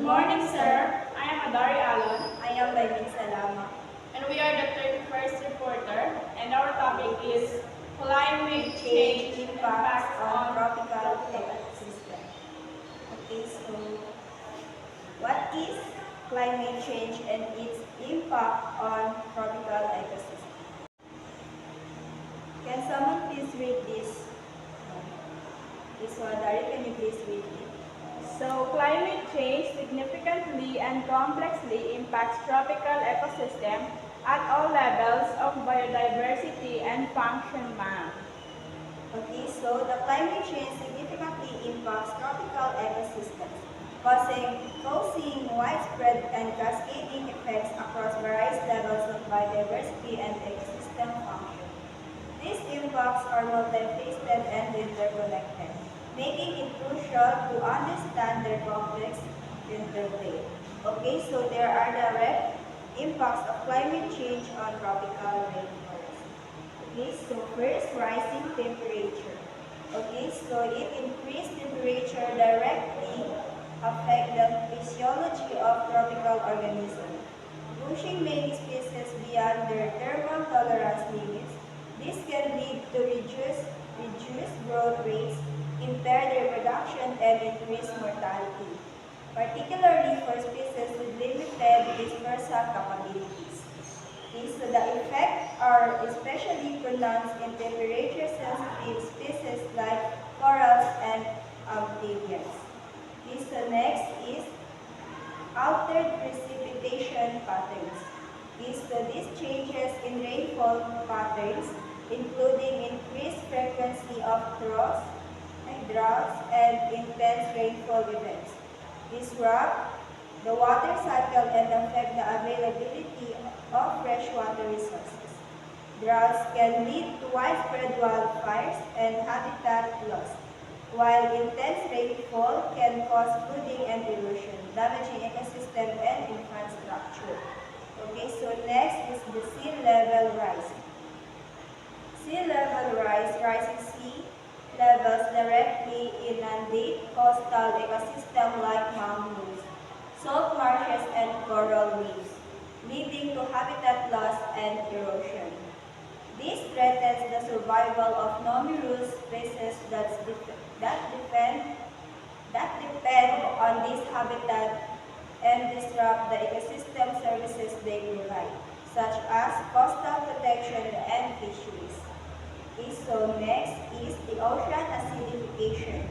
Good morning, sir. I am Adari Alon. I am Lailin Salama. And we are the 31st reporter, and our topic is climate Change change impacts impacts on on tropical tropical ecosystem. Okay, so what is climate change and its impact on tropical ecosystem? Can someone please read this? This one, Dari, can you please read it? So, climate change significantly and complexly impacts tropical ecosystem at all levels of biodiversity and function, ma'am. Okay, so the climate change significantly impacts tropical ecosystems, causing widespread and cascading effects across various levels of biodiversity and ecosystem function. These impacts are multifaceted and interconnected, making it crucial to understand their complex interplay. Okay, so there are direct impacts of climate change on tropical rainforests. Okay, so first, rising temperature. Okay, so if increased temperature directly affect the physiology of tropical organisms, pushing many species beyond their thermal tolerance limits. This can lead to reduced growth rates, impaired reproduction, and increased mortality, particularly for species with limited dispersal capabilities. Okay, so the effects are especially pronounced in temperature-sensitive species like corals and amphibians. Okay, so next is altered precipitation patterns. Okay, so these changes in rainfall patterns, including increased frequency of droughts, and intense rainfall events, disrupt the water cycle and affect the availability of freshwater resources. Droughts can lead to widespread wildfires and habitat loss, while intense rainfall can cause flooding and erosion, damaging ecosystem and infrastructure. Okay, so next is the sea level rise. Sea level rise, rising sea levels directly inundate coastal ecosystem like mangroves, salt marshes, and coral reefs, leading to habitat loss and erosion. This threatens the survival of numerous species that depend on this habitat and disrupt the ecosystem services they provide, such as coastal protection and fisheries. Okay, so next is the ocean acidification.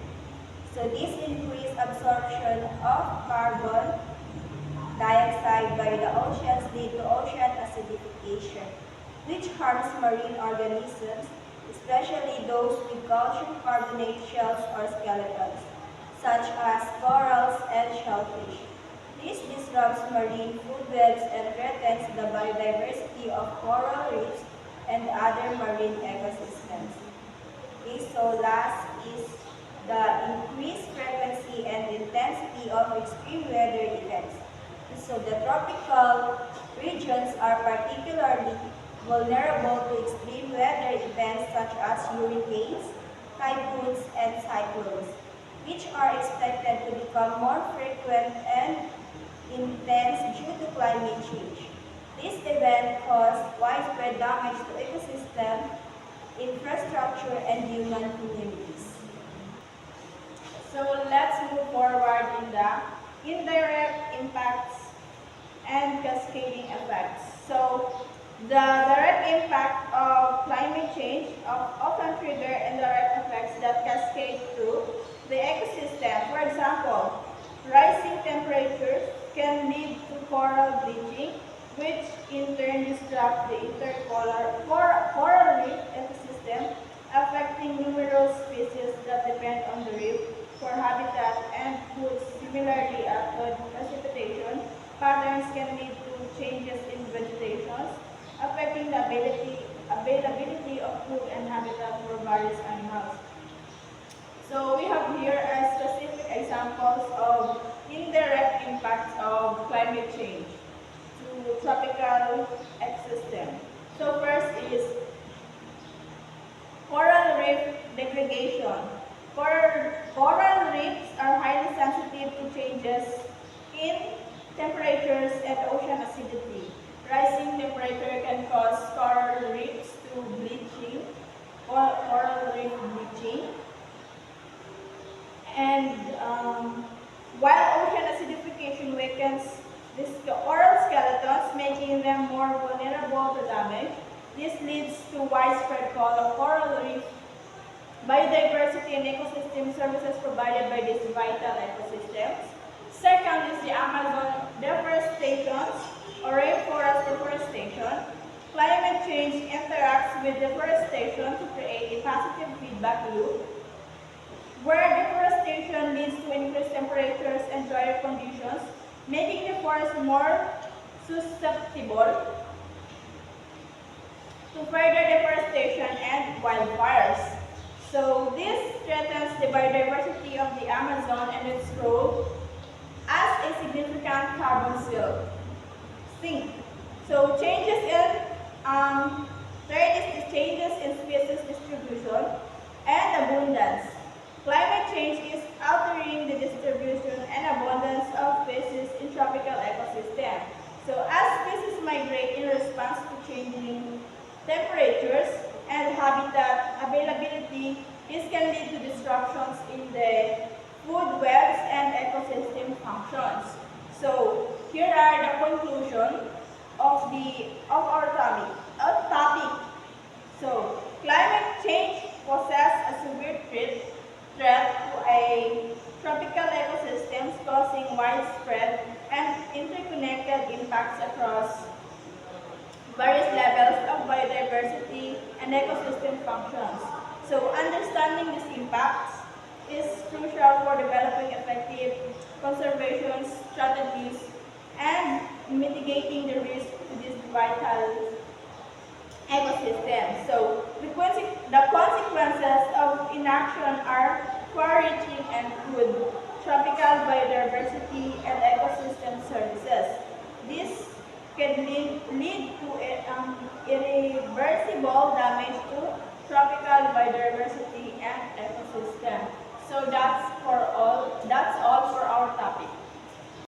So this increased absorption of carbon dioxide by the oceans lead to ocean acidification, which harms marine organisms, especially those with calcium carbonate shells or skeletons, such as corals and shellfish. This disrupts marine food webs and threatens the biodiversity of coral reefs and other marine ecosystems. Okay, so last is the increased frequency and intensity of extreme weather events. So the tropical regions are particularly vulnerable to extreme weather events such as hurricanes, typhoons, and cyclones, which are expected to become more frequent and intense due to climate change. This event caused widespread damage to ecosystem, infrastructure, and human communities. So, let's move forward in the indirect impacts and cascading effects. So, the direct impact of climate change often trigger indirect effects that cascade through the ecosystem. For example, rising temperatures can lead to coral bleaching, which in turn disrupt the coral reef ecosystem, affecting numerous species that depend on the reef for habitat and food. Similarly, precipitation patterns can lead to changes in vegetation, affecting the availability of food and habitat for various animals. So we have here a specific examples of indirect impacts of climate change to tropical ecosystem. So first is coral reef degradation. Coral reefs are highly sensitive to changes in temperatures, and ocean acidity. Rising temperature can cause coral reefs to bleaching or coral reef bleaching. And while ocean acidification weakens these coral skeletons, making them more vulnerable to damage, this leads to widespread coral reef biodiversity and ecosystem services provided by these vital ecosystems. Second is the Amazon deforestation or rainforest deforestation. Climate change interacts with deforestation to create a positive feedback loop where deforestation leads to increased temperatures and drier conditions, making the forest more susceptible to further deforestation and wildfires. So this threatens the biodiversity of the Amazon and its role as a significant carbon sink. So changes in third is the changes in species distribution and abundance. Climate change is altering the distribution and abundance of species in tropical ecosystems. So as species migrate in response to changing temperatures and habitat availability, this can lead to disruptions in the food webs and ecosystem functions. So here are the conclusion of our topic. So climate change poses a severe threat to a tropical ecosystems, causing widespread and interconnected impacts across various levels of biodiversity and ecosystem functions. So understanding these impacts is crucial for developing effective conservation strategies and mitigating the risk to these vital ecosystems. So the consequences of inaction are far-reaching and could tropical biodiversity and ecosystem services. This can lead to irreversible damage to tropical biodiversity and ecosystem. So that's all for our topic.